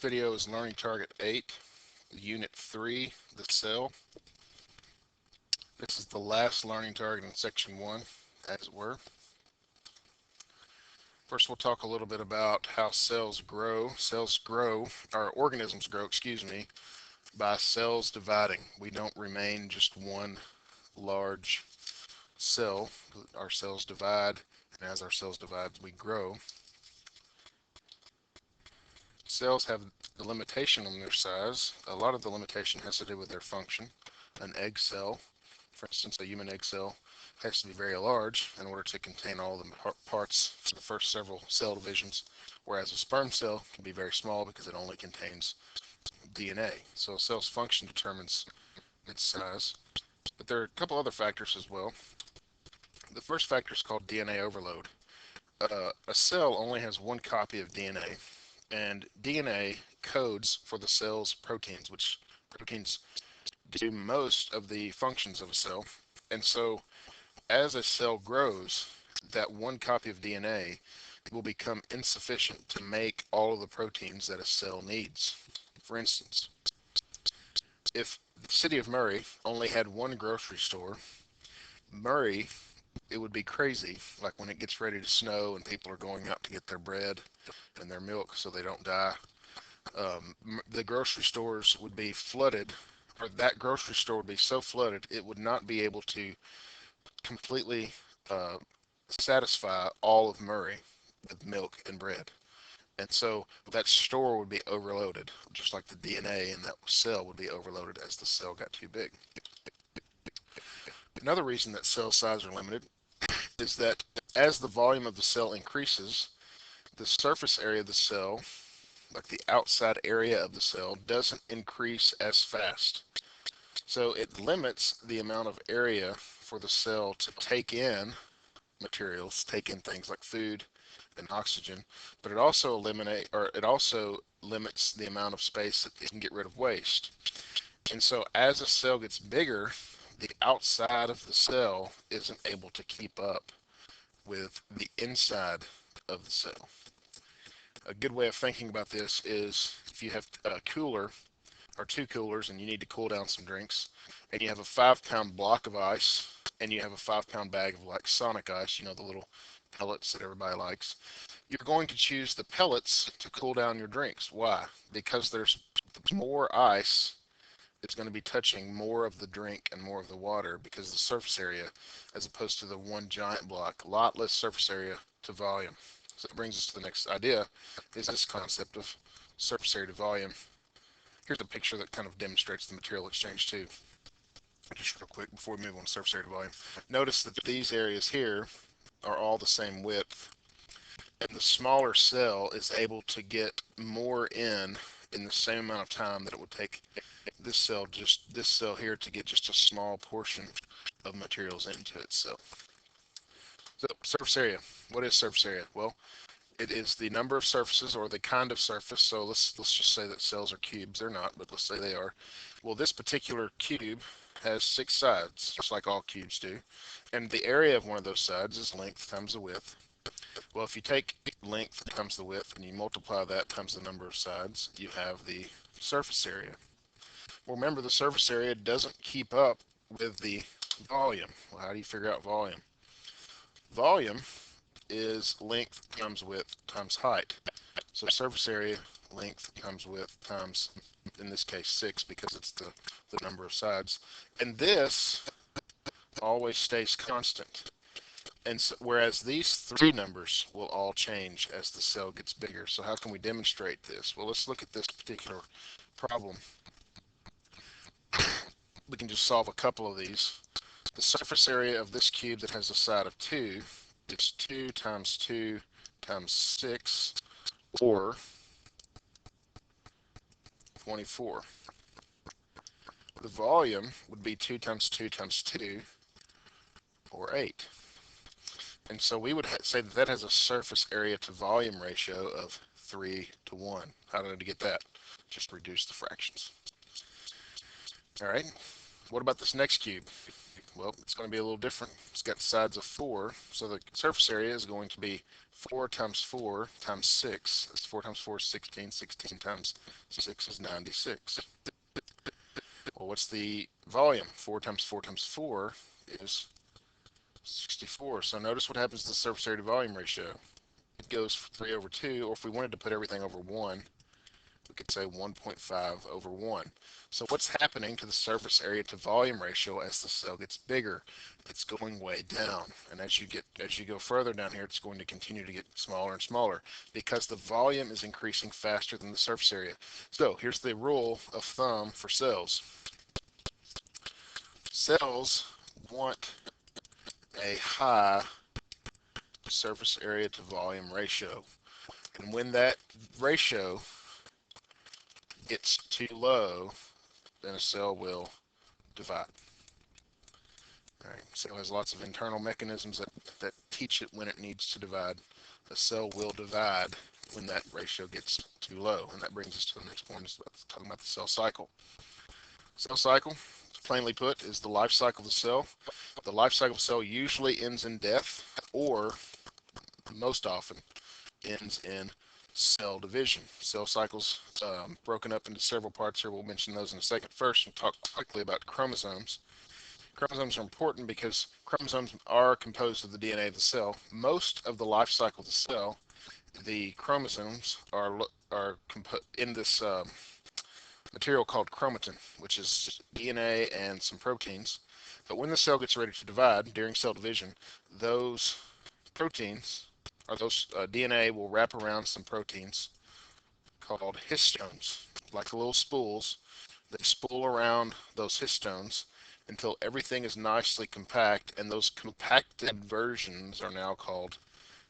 video is learning target 8, unit 3, the cell. This is the last learning target in section 1, as it were. First, we'll talk a little bit about how cells grow. Or organisms grow, excuse me, by cells dividing. We don't remain just one large cell. Our cells divide, and as our cells divide, we grow. Cells have a limitation on their size. A lot of the limitation has to do with their function. An egg cell, for instance, a human egg cell, has to be very large in order to contain all the parts for the first several cell divisions, whereas a sperm cell can be very small because it only contains DNA. So a cell's function determines its size. But there are a couple other factors as well. The first factor is called DNA overload. A cell only has one copy of DNA, and DNA codes for the cell's proteins, which proteins do most of the functions of a cell. And so as a cell grows, that one copy of DNA will become insufficient to make all of the proteins that a cell needs. For instance, if the city of Murray only had one grocery store, Murray, it would be crazy, like when it gets ready to snow and people are going out to get their bread and their milk so they don't die. The grocery stores would be flooded, or that grocery store would be so flooded it would not be able to completely satisfy all of Murray with milk and bread. And so that store would be overloaded, just like the DNA in that cell would be overloaded as the cell got too big. Another reason that cell size are limited is that as the volume of the cell increases, the surface area of the cell, like the outside area of the cell, doesn't increase as fast. So it limits the amount of area for the cell to take in materials, take in things like food and oxygen, but it also limits the amount of space that it can get rid of waste. And so as a cell gets bigger, the outside of the cell isn't able to keep up with the inside of the cell. A good way of thinking about this is if you have a cooler or two coolers and you need to cool down some drinks, and you have a 5-pound block of ice and you have a 5-pound bag of like Sonic ice, you know, the little pellets that everybody likes, you're going to choose the pellets to cool down your drinks. Why? Because there's more ice. It's going to be touching more of the drink and more of the water because of the surface area, as opposed to the one giant block, a lot less surface area to volume. So it brings us to the next idea, is this concept of surface area to volume. Here's a picture that kind of demonstrates the material exchange too. Just real quick before we move on to surface area to volume. Notice that these areas here are all the same width, and the smaller cell is able to get more in the same amount of time that it would take this cell here to get just a small portion of materials into itself. So surface area. What is surface area? Well, it is the number of surfaces or the kind of surface. So let's just say that cells are cubes. They're not, but let's say they are. Well, this particular cube has 6 sides, just like all cubes do. And the area of one of those sides is length times the width. Well, if you take length times the width and you multiply that times the number of sides, you have the surface area. Well, remember, the surface area doesn't keep up with the volume. Well, how do you figure out volume? Volume is length times width times height. So surface area, length times width times, in this case, 6, because it's the number of sides. And this always stays constant. And so, whereas these 3 numbers will all change as the cell gets bigger. So how can we demonstrate this? Well, let's look at this particular problem. We can just solve a couple of these. The surface area of this cube that has a side of 2 is 2 times 2 times 6, or 24. The volume would be 2 times 2 times 2, or 8. And so we would say that that has a surface area to volume ratio of 3:1. How did I get that? Just reduce the fractions. All right. What about this next cube? Well, it's going to be a little different. It's got sides of 4, so the surface area is going to be 4 times 4 times 6 is 4 times 4 is 16. 16 times 6 is 96. Well, what's the volume? 4 times 4 times 4 is 64. So notice what happens to the surface area to volume ratio. It goes 3 over 2, or if we wanted to put everything over 1, we could say 1.5 over 1. So what's happening to the surface area to volume ratio as the cell gets bigger? It's going way down. And as you go further down here, it's going to continue to get smaller and smaller because the volume is increasing faster than the surface area. So here's the rule of thumb for cells. Cells want a high surface area to volume ratio. And when that ratio gets too low, then a cell will divide. All right, cell has lots of internal mechanisms that teach it when it needs to divide. A cell will divide when that ratio gets too low. And that brings us to the next point, is talking about the cell cycle. Cell cycle, plainly put, is the life cycle of the cell. The life cycle of the cell usually ends in death, or most often ends in cell division. Cell cycles broken up into several parts here. We'll mention those in a second. First, we'll talk quickly about chromosomes. Chromosomes are important because chromosomes are composed of the DNA of the cell. Most of the life cycle of the cell, the chromosomes are in this material called chromatin, which is DNA and some proteins. But when the cell gets ready to divide during cell division, those proteins, or those DNA will wrap around some proteins called histones, like little spools. They spool around those histones until everything is nicely compact, and those compacted versions are now called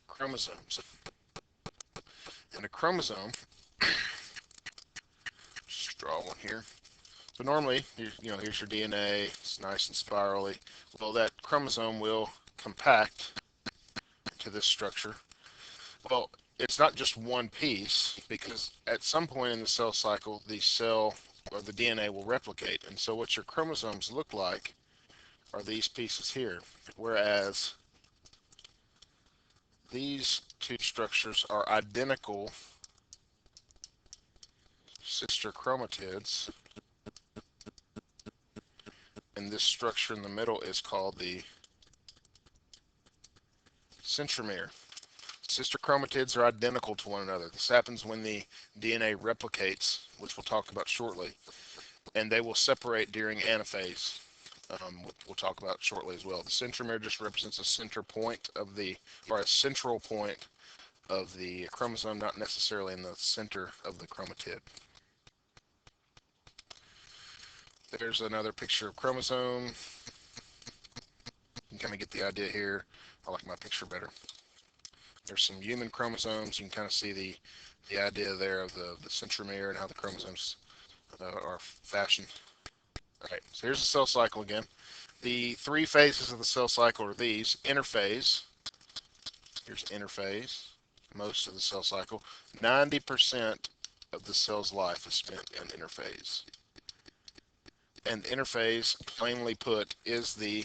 chromosomes. And a chromosome, just draw one here. So normally, here's your DNA. It's nice and spirally. Well, that chromosome will compact to this structure. Well, it's not just one piece, because at some point in the cell cycle, the cell or the DNA will replicate. And so what your chromosomes look like are these pieces here. Whereas these two structures are identical sister chromatids, and this structure in the middle is called the centromere. Sister chromatids are identical to one another. This happens when the DNA replicates, which we'll talk about shortly, and they will separate during anaphase. We'll talk about shortly as well. The centromere just represents a center point of or a central point of the chromosome, not necessarily in the center of the chromatid. There's another picture of chromosome. You can kind of get the idea here. I like my picture better. There's some human chromosomes. You can kind of see the idea there of the centromere and how the chromosomes are fashioned. All right, so here's the cell cycle again. The three phases of the cell cycle are these. Interphase. Here's interphase. Most of the cell cycle. 90% of the cell's life is spent in interphase. And interphase, plainly put, is the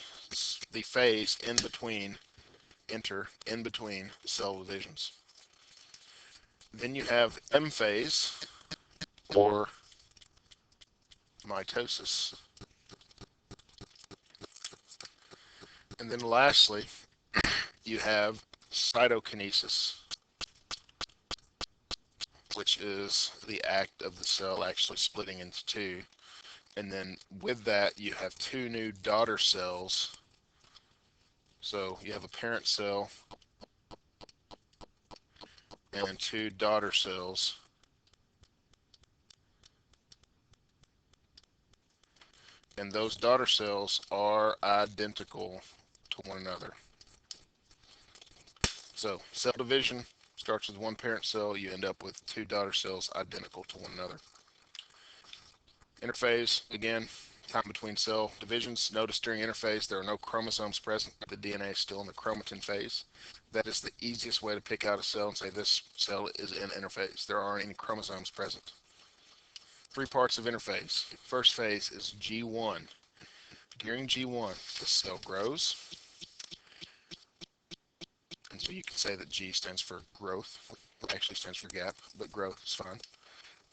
phase in between cell divisions. Then you have M phase, or mitosis. And then lastly, you have cytokinesis, which is the act of the cell actually splitting into two. And then with that, you have two new daughter cells. So you have a parent cell and two daughter cells. And those daughter cells are identical to one another. So cell division starts with one parent cell. You end up with two daughter cells identical to one another. Interphase, again, time between cell divisions. Notice during interphase there are no chromosomes present. The DNA is still in the chromatin phase. That is the easiest way to pick out a cell and say this cell is in interphase. There aren't any chromosomes present. Three parts of interphase. First phase is G1. During G1, the cell grows, And so you can say that G stands for growth. It actually stands for gap, but growth is fine.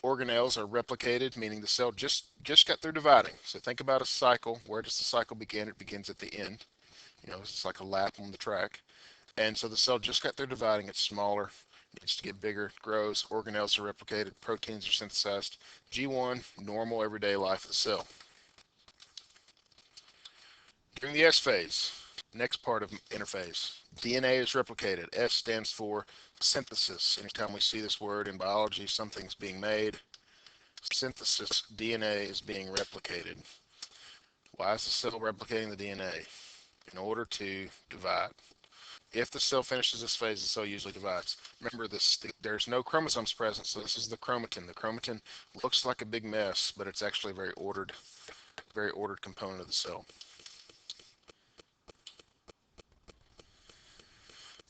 Organelles are replicated, meaning the cell just got through dividing. So think about a cycle. Where does the cycle begin? It begins at the end. It's like a lap on the track. And so the cell just got through dividing. It's smaller, needs to get bigger, grows. Organelles are replicated, proteins are synthesized. G1, normal everyday life of the cell. During the S phase, next part of interphase, DNA is replicated. S stands for synthesis. Anytime we see this word in biology, something's being made. Synthesis, DNA is being replicated. Why is the cell replicating the DNA? In order to divide. If the cell finishes this phase, the cell usually divides. Remember this, there's no chromosomes present, so this is the chromatin. The chromatin looks like a big mess, but it's actually a very ordered component of the cell.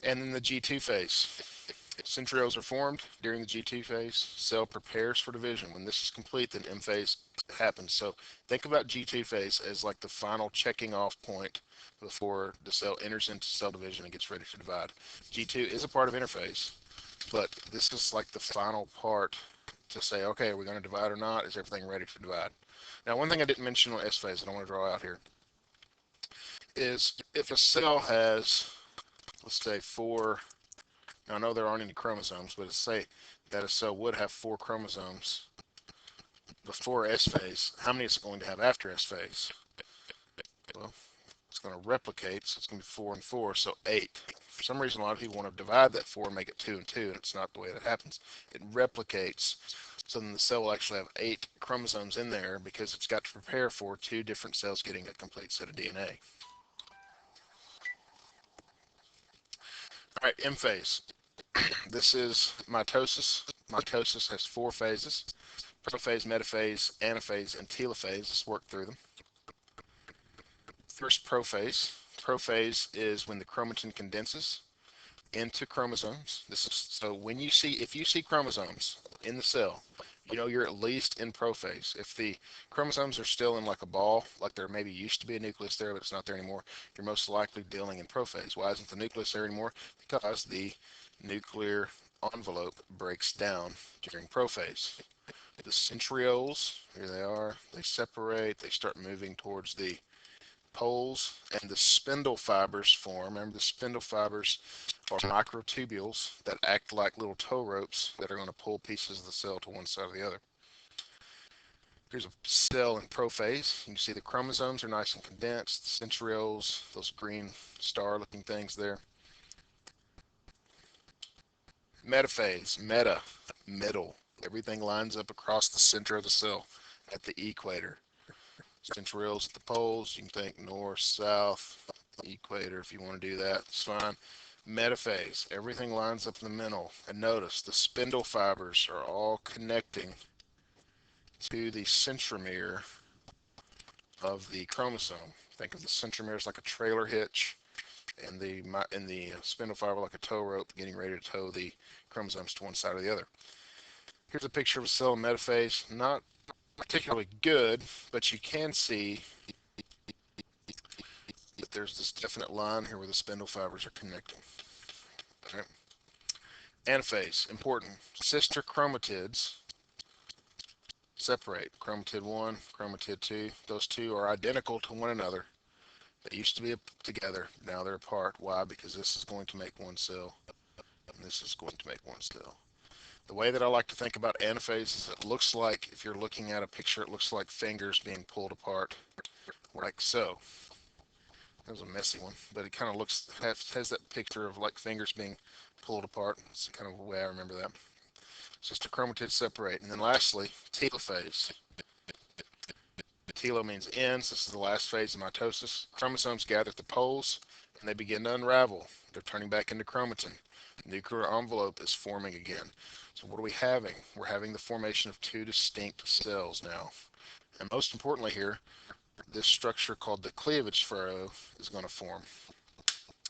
And then the G2 phase. Centrioles are formed during the G2 phase. Cell prepares for division. When this is complete, then M phase happens. So think about G2 phase as like the final checking off point before the cell enters into cell division and gets ready to divide. G2 is a part of interphase, but this is like the final part to say, okay, are we going to divide or not? Is everything ready to divide? Now, one thing I didn't mention on S phase that I want to draw out here is if a cell has, let's say, now I know there aren't any chromosomes, but let's say that a cell would have 4 chromosomes before S phase. How many is it going to have after S phase? Well, it's going to replicate, so it's going to be 4 and 4, so 8. For some reason, a lot of people want to divide that 4 and make it 2 and 2, and it's not the way that happens. It replicates, so then the cell will actually have 8 chromosomes in there because it's got to prepare for 2 different cells getting a complete set of DNA. All right, M phase. This is mitosis. Mitosis has 4 phases: prophase, metaphase, anaphase, and telophase. Let's work through them. First, prophase. Prophase is when the chromatin condenses into chromosomes. This is so if you see chromosomes in the cell, you're at least in prophase. If the chromosomes are still in like a ball, like there maybe used to be a nucleus there, but it's not there anymore, you're most likely dealing in prophase. Why isn't the nucleus there anymore? Because the nuclear envelope breaks down during prophase. The centrioles, here they are, they separate, they start moving towards the poles, and the spindle fibers form. Remember, the spindle fibers are microtubules that act like little tow ropes that are going to pull pieces of the cell to one side or the other. Here's a cell in prophase. You can see the chromosomes are nice and condensed. The centrioles, those green star-looking things there. Metaphase, middle. Everything lines up across the center of the cell at the equator. Centrioles at the poles, you can think north, south, equator if you want to do that, it's fine. Metaphase, everything lines up in the middle. And notice the spindle fibers are all connecting to the centromere of the chromosome. Think of the centromere as like a trailer hitch, and the spindle fiber like a tow rope getting ready to tow the chromosomes to one side or the other. Here's a picture of a cell in metaphase. Not particularly good, but you can see that there's this definite line here where the spindle fibers are connecting. Okay. Anaphase, important. Sister chromatids separate. Chromatid 1, chromatid 2. Those two are identical to one another. They used to be together. Now they're apart. Why? Because this is going to make one cell, and this is going to make one cell. The way that I like to think about anaphase is it looks like, if you're looking at a picture, it looks like fingers being pulled apart, like so. That was a messy one, but it kind of has that picture of like fingers being pulled apart. It's kind of the way I remember that. Sister chromatids separate. And then lastly, telophase. Telo means ends. This is the last phase of mitosis. Chromosomes gather at the poles, and they begin to unravel. They're turning back into chromatin. The nuclear envelope is forming again. So what are we having? We're having the formation of 2 distinct cells now. And most importantly here, this structure called the cleavage furrow is going to form.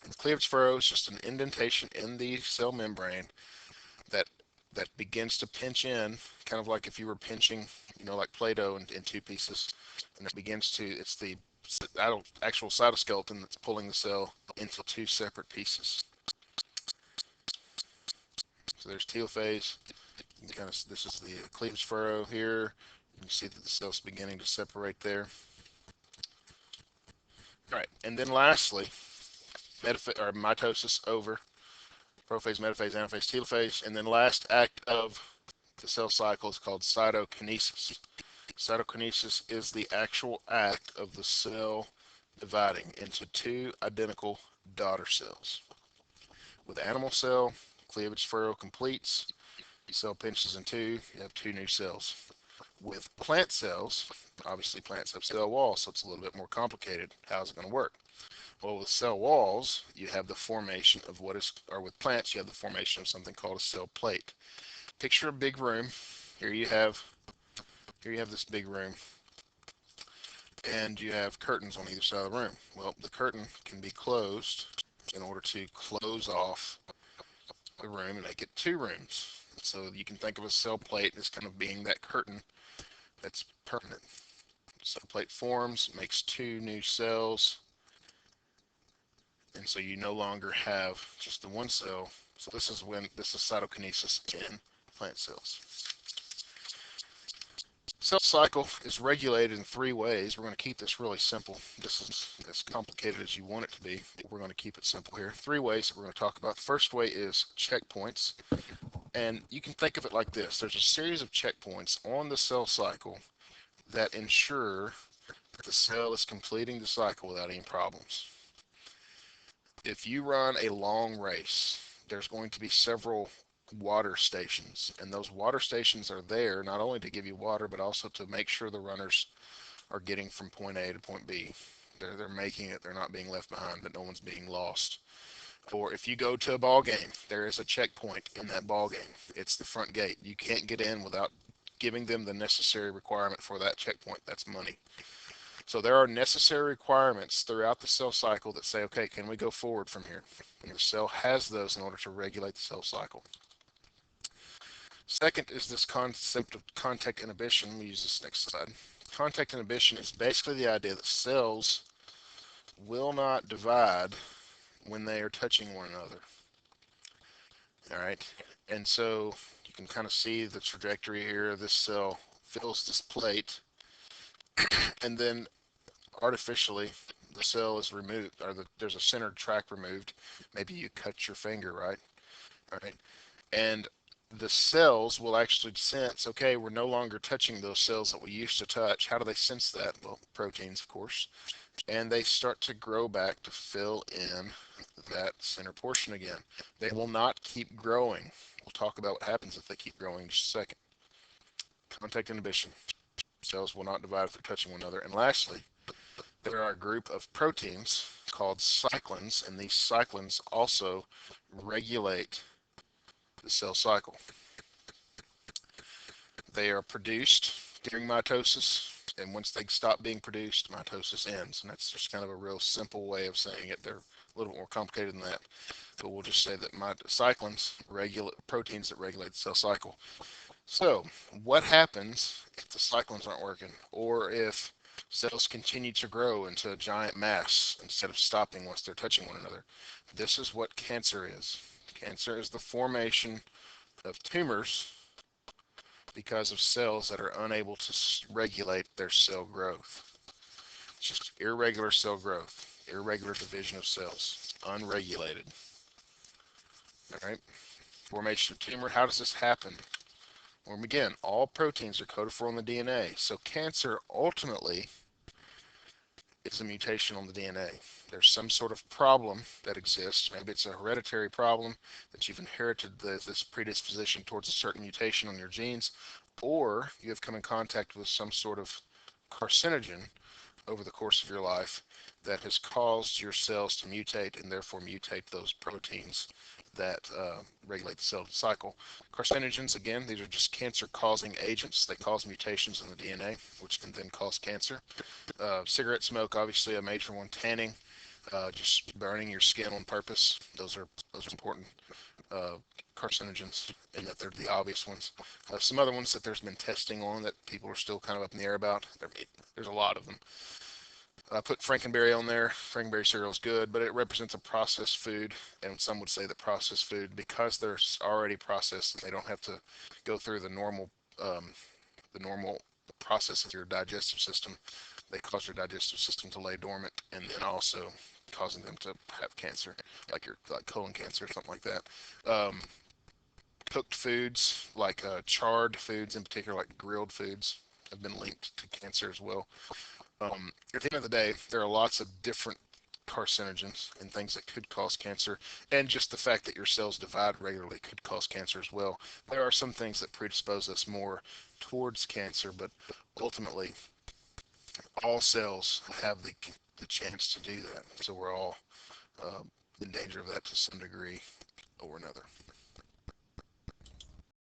The cleavage furrow is just an indentation in the cell membrane that begins to pinch in, kind of like if you were pinching, like Play-Doh in 2 pieces, and it begins to, it's the actual cytoskeleton that's pulling the cell into 2 separate pieces. So there's telophase. This is the cleavage furrow here. You can see that the cell's beginning to separate there. All right, and then lastly, mitosis over, prophase, metaphase, anaphase, telophase, and then last act of the cell cycle is called cytokinesis. Cytokinesis is the actual act of the cell dividing into two identical daughter cells. With animal cell, cleavage furrow completes, the cell pinches in two, you have two new cells. With plant cells, obviously plants have cell walls, so it's a little bit more complicated. How's it going to work? Well, with cell walls, you have the formation of with plants, you have the formation of something called a cell plate. Picture a big room. Here you have this big room, and you have curtains on either side of the room. Well, the curtain can be closed in order to close off the room and make it two rooms. So you can think of a cell plate as kind of being that curtain that's permanent. Cell plate forms, makes two new cells, and so you no longer have just the one cell. So this is cytokinesis in plant cells. Cell cycle is regulated in three ways. We're going to keep this really simple. This is as complicated as you want it to be, but we're going to keep it simple here. Three ways that we're going to talk about. The first way is checkpoints, and you can think of it like this. There's a series of checkpoints on the cell cycle that ensure that the cell is completing the cycle without any problems. If you run a long race, there's going to be several water stations, and those water stations are there not only to give you water, but also to make sure the runners are getting from point A to point B. They're making it, they're not being left behind, that no one's being lost. Or if you go to a ball game, there is a checkpoint in that ball game. It's the front gate. You can't get in without giving them the necessary requirement for that checkpoint. That's money. So there are necessary requirements throughout the cell cycle that say, okay, can we go forward from here? And the cell has those in order to regulate the cell cycle. Second is this concept of contact inhibition. Let me use this next slide. Contact inhibition is basically the idea that cells will not divide when they are touching one another. All right, and so you can kind of see the trajectory here. This cell fills this plate, and then artificially the cell is removed, or there's a centered track removed. Maybe you cut your finger, right? All right, and the cells will actually sense, okay, we're no longer touching those cells that we used to touch. How do they sense that? Well, proteins, of course. And they start to grow back to fill in that center portion again. They will not keep growing. We'll talk about what happens if they keep growing in just a second. Contact inhibition. Cells will not divide if they're touching one another. And lastly, there are a group of proteins called cyclins, and these cyclins also regulate the cell cycle. They are produced during mitosis, and once they stop being produced, mitosis ends. And that's just kind of a real simple way of saying it. They're a little bit more complicated than that, but we'll just say that cyclins regulate proteins that regulate the cell cycle. So what happens if the cyclins aren't working, or if cells continue to grow into a giant mass instead of stopping once they're touching one another? This is what cancer is. Cancer is the formation of tumors because of cells that are unable to regulate their cell growth. It's just irregular cell growth, irregular division of cells, unregulated. All right, formation of tumor. How does this happen? Well, again, all proteins are coded for on the DNA. So cancer ultimately is a mutation on the DNA. There's some sort of problem that exists. Maybe it's a hereditary problem that you've inherited this predisposition towards a certain mutation on your genes, or you have come in contact with some sort of carcinogen over the course of your life that has caused your cells to mutate and therefore mutate those proteins that regulate the cell cycle. Carcinogens, again, these are just cancer-causing agents. They cause mutations in the DNA, which can then cause cancer. Cigarette smoke, obviously a major one. Tanning, just burning your skin on purpose. Those are important carcinogens, and that they're the obvious ones. Some other ones that there's been testing on that people are still kind of up in the air about. There's a lot of them. I put Frankenberry on there. Frankenberry cereal is good, but it represents a processed food, and some would say that processed food, because they're already processed, and they don't have to go through um, the normal process of your digestive system. They cause your digestive system to lay dormant, and then also causing them to have cancer, like colon cancer, something like that. Um, Cooked foods, like charred foods in particular, like grilled foods, have been linked to cancer as well. At the end of the day, there are lots of different carcinogens and things that could cause cancer, and just the fact that your cells divide regularly could cause cancer as well. There are some things that predispose us more towards cancer, but ultimately, all cells have the chance to do that. So we're all uh, in danger of that to some degree or another.